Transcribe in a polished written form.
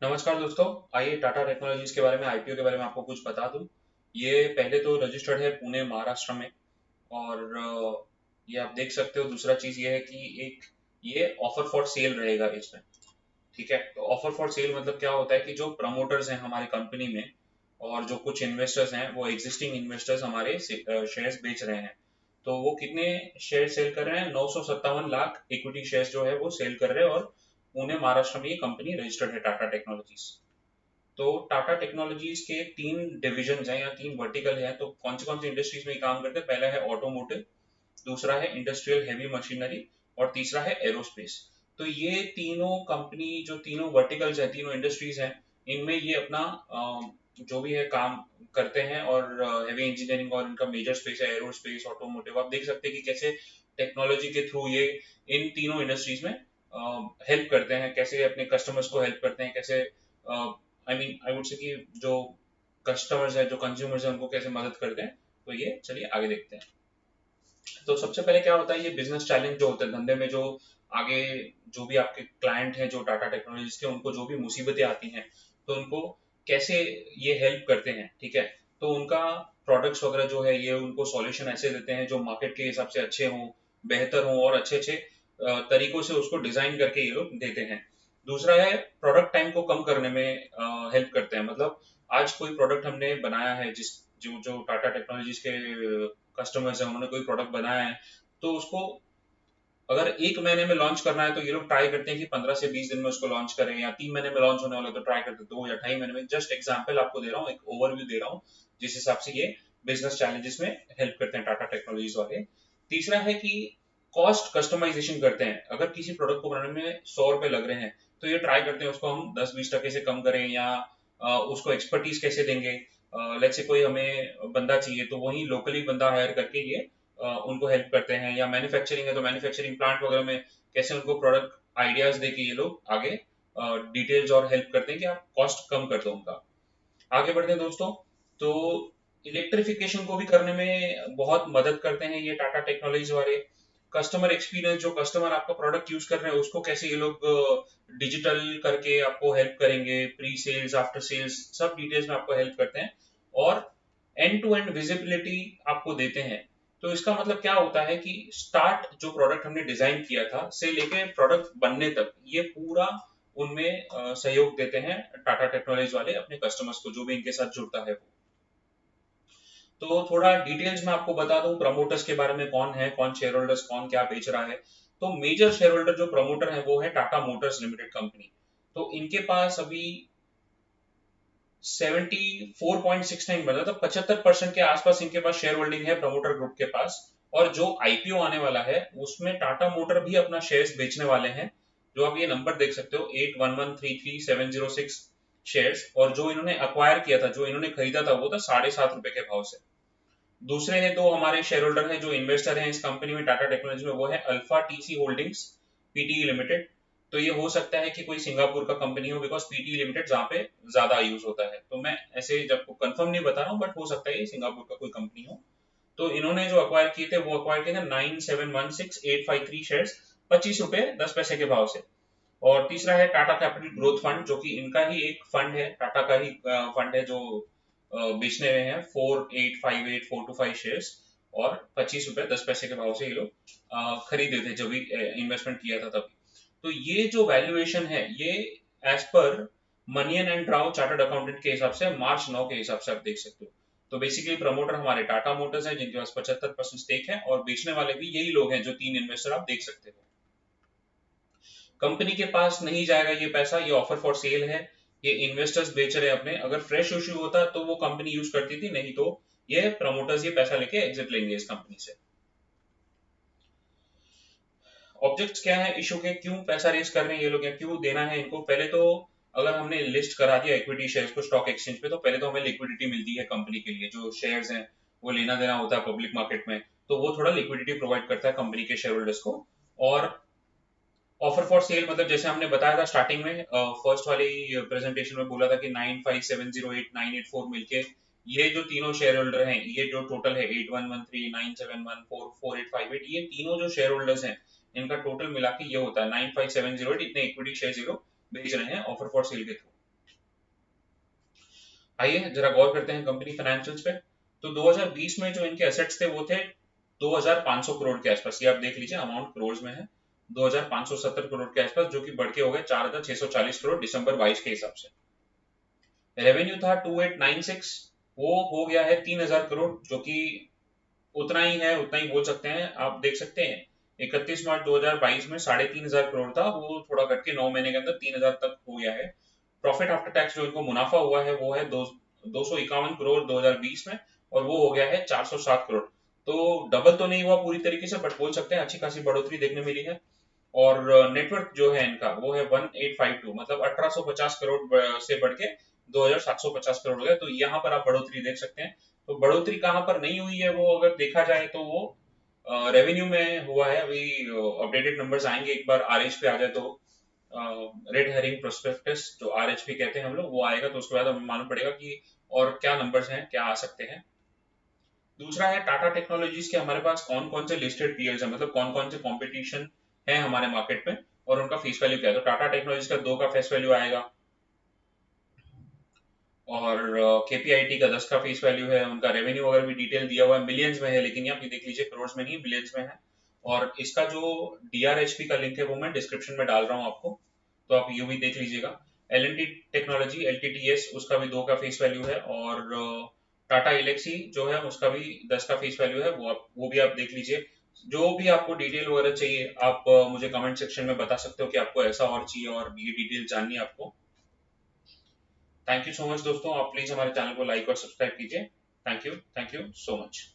नमस्कार दोस्तों। आइए टाटा टेक्नोलॉजीज के बारे में, आईपीओ के बारे में आपको कुछ बता दूं। ये पहले तो रजिस्टर्ड है पुणे महाराष्ट्र में। और ये आप देख सकते हो। दूसरा चीज ये है कि एक ये ऑफर फॉर सेल रहेगा इसमें। ठीक है, तो ऑफर फॉर सेल मतलब क्या होता है कि जो प्रमोटर्स हैं हमारी कंपनी में और जो कुछ इन्वेस्टर्स हैं, वो एग्जिस्टिंग इन्वेस्टर्स हमारे शेयर्स बेच रहे हैं। तो वो कितने शेयर सेल कर रहे हैं? 957 लाख इक्विटी शेयर्स जो है वो सेल कर रहे हैं। और पुणे महाराष्ट्र में ये कंपनी रजिस्टर्ड है, टाटा टेक्नोलॉजीज। तो टाटा टेक्नोलॉजीज के तीन डिविजन हैं या तीन वर्टिकल हैं। तो कौन सी इंडस्ट्रीज में ये काम करते हैं? पहला है ऑटोमोटिव, दूसरा है इंडस्ट्रियल हैवी मशीनरी, और तीसरा है एरोस्पेस। तो ये तीनों कंपनी, जो तीनों वर्टिकल्स हैं, तीनों इंडस्ट्रीज हैं, इनमें ये अपना जो भी है काम करते हैं। और हैवी इंजीनियरिंग और इनका मेजर स्पेस है एरोस्पेस, ऑटोमोटिव। आप देख सकते हैं कि कैसे टेक्नोलॉजी के थ्रू ये इन तीनों इंडस्ट्रीज में हेल्प करते हैं, कैसे अपने कस्टमर्स को हेल्प करते हैं, कैसे आई वुड से कि जो कस्टमर्स है, जो कंज्यूमर्स है, उनको कैसे मदद करते हैं। तो ये चलिए आगे देखते हैं। तो सबसे पहले क्या होता है, ये बिजनेस चैलेंज जो होते हैं धंधे में, जो आगे जो भी आपके क्लाइंट हैं जो टाटा टेक्नोलॉजीज के, उनको जो भी मुसीबतें आती हैं, तो उनको कैसे ये हेल्प करते हैं। ठीक है, तो उनका प्रोडक्ट्स वगैरह जो है, ये उनको सॉल्यूशन ऐसे देते हैं जो मार्केट के हिसाब से अच्छे हों, बेहतर हों, और अच्छे अच्छे तरीकों से उसको डिजाइन करके ये लोग देते हैं। दूसरा है प्रोडक्ट टाइम को कम करने में हेल्प करते हैं। मतलब आज कोई प्रोडक्ट हमने बनाया है, जिस जो जो टाटा टेक्नोलॉजीज के कस्टमर्स हैं, उन्होंने कोई प्रोडक्ट बनाया है, तो उसको अगर 1 महीने में लॉन्च करना है, तो ये लोग ट्राई करते हैं कि 15 से 20 दिन में उसको लॉन्च करें, या 3 महीने में लॉन्च होने वाला है तो ट्राई करते हैं 2 या 2.5 महीने में। जस्ट एग्जाम्पल आपको दे रहा हूँ, एक ओवरव्यू दे रहा हूँ जिस हिसाब से ये बिजनेस चैलेंजेस में हेल्प करते हैं टाटा टेक्नोलॉजीज वाले। तीसरा है कि कॉस्ट कस्टमाइजेशन करते हैं। अगर किसी प्रोडक्ट को बनाने में 100 रुपए लग रहे हैं, तो ये ट्राई करते हैं उसको हम 10-20 टके से कम करें, या उसको एक्सपर्टीज कैसे देंगे। लेट्स से कोई हमें बंदा चाहिए, तो वही लोकली बंदा हायर करके ये उनको हेल्प करते हैं। या मैन्युफैक्चरिंग है, तो मैन्युफैक्चरिंग प्लांट वगैरह में कैसे उनको प्रोडक्ट आइडियाज दे के ये लोग आगे डिटेल्स और हेल्प करते हैं कि आप कॉस्ट कम कर दो उनका। आगे बढ़ते हैं दोस्तों। तो इलेक्ट्रिफिकेशन को भी करने में बहुत मदद करते हैं ये टाटा टेक्नोलॉजीज वाले। कस्टमर एक्सपीरियंस, जो कस्टमर आपका प्रोडक्ट यूज कर रहे हैं, उसको कैसे ये लोग डिजिटल करके आपको हेल्प करेंगे, प्री सेल्स आफ्टर सेल्स सब डिटेल्स में आपको हेल्प करते हैं। और एंड टू एंड विजिबिलिटी आपको देते हैं। तो इसका मतलब क्या होता है कि स्टार्ट जो प्रोडक्ट हमने डिजाइन किया था से लेके प्रोडक्ट बनने तक, ये पूरा उनमें सहयोग देते हैं टाटा टेक्नोलॉजीज वाले अपने कस्टमर्स को, जो भी इनके साथ जुड़ता है वो। तो थोड़ा डिटेल्स में आपको बता दूं प्रमोटर्स के बारे में, कौन है, कौन शेयर होल्डर्स, कौन क्या बेच रहा है। तो मेजर शेयर होल्डर जो प्रमोटर है वो है टाटा मोटर्स लिमिटेड कंपनी। तो इनके पास अभी 74.69 मतलब 75% के आसपास इनके पास शेयर होल्डिंग है प्रमोटर ग्रुप के पास। और जो आईपीओ आने वाला है, उसमें टाटा मोटर भी अपना शेयर्स बेचने वाले हैं। जो आप ये नंबर देख सकते हो, 81133706 शेयर्स। और जो इन्होंने अक्वायर किया था, जो इन्होंने खरीदा था, वो था 7.5 रुपए के भाव से। दूसरे हैं दो हमारे शेयर होल्डर हैं जो इन्वेस्टर हैं इस कंपनी में, टाटा टेक्नोलॉजी में। वो है alpha TC holdings PTE limited. तो ये हो सकता है कि कोई सिंगापुर का कंपनी हो, बिकॉज पीटीई लिमिटेड जहाँ पे ज्यादा यूज होता है। तो मैं ऐसे जब कंफर्म नहीं बता रहा हूँ, बट हो सकता है ये सिंगापुर का कोई कंपनी हो। तो इन्होंने जो अक्वायर किए थे, वो अक्वायर किए थे 9716853 शेयर, 25 रुपए 10 पैसे के भाव से। और तीसरा है टाटा कैपिटल ग्रोथ फंड, जो कि इनका ही एक फंड है, टाटा का ही फंड है, जो बेचने में है 4858 425 शेयर्स। और 25 रुपए 10 पैसे के भाव से ये लोग खरीदे थे जब भी इन्वेस्टमेंट किया था तब। तो ये जो वैल्यूएशन है, ये as per Manian and Rao chartered accountant के हिसाब से मार्च 9 के हिसाब से आप देख सकते हो। तो बेसिकली प्रमोटर हमारे टाटा मोटर्स है, जिनके पास 75% स्टेक है, और बेचने वाले भी यही लोग हैं, जो तीन इन्वेस्टर आप देख सकते हो। कंपनी के पास नहीं जाएगा ये पैसा, ये ऑफर फॉर सेल है। ये इन्वेस्टर्स बेच रहे हैं अपने। अगर फ्रेश इश्यू होता तो वो कंपनी यूज करती थी, नहीं तो ये प्रमोटर्स ये पैसा लेके एग्जिट लेंगे इस कंपनी से। ऑब्जेक्ट्स क्या है इशू के, क्यों पैसा रेज कर रहे हैं ये लोग, या क्यों देना है इनको? पहले तो अगर हमने लिस्ट करा दिया इक्विटी शेयर्स को स्टॉक एक्सचेंज पे, तो पहले तो हमें लिक्विडिटी मिलती है कंपनी के लिए। जो शेयर्स हैं वो लेना देना होता है पब्लिक मार्केट में, तो वो थोड़ा लिक्विडिटी प्रोवाइड करता है कंपनी के शेयर होल्डर्स को। और ऑफर फॉर सेल मतलब जैसे हमने बताया था स्टार्टिंग में, फर्स्ट वाली प्रेजेंटेशन में बोला था कि 95708 984 मिलके ये जो तीनों शेयर होल्डर हैं, ये जो टोटल है 811397144858, ये तीनों जो शेयर होल्डर्स हैं, इनका टोटल मिला के ये होता है 95708। इतने इक्विटी शेयर जीरो बेच रहे हैं ऑफर फॉर सेल के थ्रू। आइए जरा गौर करते हैं कंपनी फाइनेंशियल्स पे। तो 2020 में जो इनके एसेट्स थे वो थे 2500 करोड़ के आसपास, ये आप देख लीजिए अमाउंट करोड़ में है, 2570 करोड़ के आसपास, जो कि बढ़ के हो गए 4640 करोड़ दिसंबर 22 के हिसाब से। रेवेन्यू था 2896, वो हो गया है 3000 करोड़, जो कि उतना ही है, उतना ही बोल सकते हैं। आप देख सकते हैं 31 मार्च 2022 में 3500 करोड़ था, वो थोड़ा घट के 9 महीने के अंदर 3000 तक हो गया है। प्रॉफिट आफ्टर टैक्स जो इनको मुनाफा हुआ है वो है 251 करोड़ 2020 में, और वो हो गया है 407 करोड़। तो डबल तो नहीं हुआ पूरी तरीके से, बट बोल सकते हैं अच्छी खासी बढ़ोतरी देखने मिली है। और नेटवर्क जो है इनका वो है 1852, मतलब 1850 करोड़ से बढ़ के 2750 करोड़ हो गया। तो यहाँ पर आप बढ़ोतरी देख सकते हैं। तो बढ़ोतरी कहाँ पर नहीं हुई है वो अगर देखा जाए तो वो रेवेन्यू में हुआ है। अभी अपडेटेड नंबर्स आएंगे एक बार आरएच पे आ जाए तो, रेड हेरिंग प्रोस्पेक्टस जो आरएचपी कहते हैं हम लोग, वो आएगा तो उसके बाद हमें मालूम पड़ेगा कि और क्या नंबर्स हैं, क्या आ सकते हैं। दूसरा है टाटा टेक्नोलॉजीज के हमारे पास कौन कौन से लिस्टेड पीयर्स है, मतलब कौन कौन से कंपटीशन है हमारे मार्केट में, और उनका फेस वैल्यू क्या है। तो टाटा टेक्नोलॉजीज का 2 का फेस वैल्यू आएगा, और केपीआईटी का 10 का फेस वैल्यू है। उनका रेवेन्यू अगर भी डिटेल दिया हुआ है मिलियंस में है, लेकिन यहाँ पे देख लीजिए करोड़ में नहीं, मिलियंस में है। और इसका जो डीआरएचपी का लिंक है वो मैं डिस्क्रिप्शन में डाल रहा हूँ आपको, तो आप ये भी देख लीजिएगा। L N T technology LTTS, उसका भी 2 का फेस वैल्यू है। और टाटा इलेक्सी जो है उसका भी 10 का फेस वैल्यू है, वो भी आप देख लीजिए। जो भी आपको डिटेल वगैरह चाहिए आप मुझे कमेंट सेक्शन में बता सकते हो कि आपको ऐसा और चाहिए और ये डिटेल जाननी है आपको। थैंक यू सो मच दोस्तों, आप प्लीज हमारे चैनल को लाइक और सब्सक्राइब कीजिए। Thank you so much.